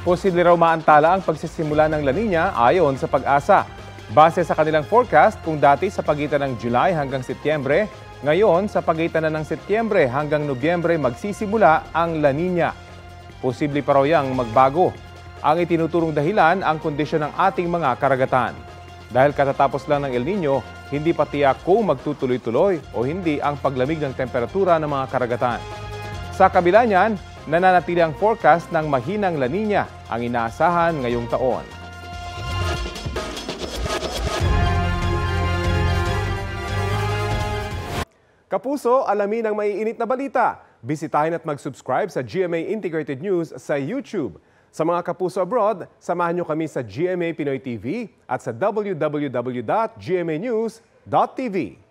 Posible raw maantala ang pagsisimula ng La Nina ayon sa Pag-asa. Base sa kanilang forecast, kung dati sa pagitan ng July hanggang Setyembre, ngayon sa pagitan na ng Setyembre hanggang Nobyembre magsisimula ang La Nina. Posible pa raw yang magbago. Ang itinuturong dahilan ang kondisyon ng ating mga karagatan. Dahil katatapos lang ng El Nino, hindi pa tiyak kung magtutuloy-tuloy o hindi ang paglamig ng temperatura ng mga karagatan. Sa kabila niyan, nananatili ang forecast ng mahinang La Nina ang inaasahan ngayong taon. Kapuso, alamin ang maiinit na balita. Bisitahin at mag-subscribe sa GMA Integrated News sa YouTube. Sa mga kapuso abroad, samahan niyo kami sa GMA Pinoy TV at sa www.gmanews.tv.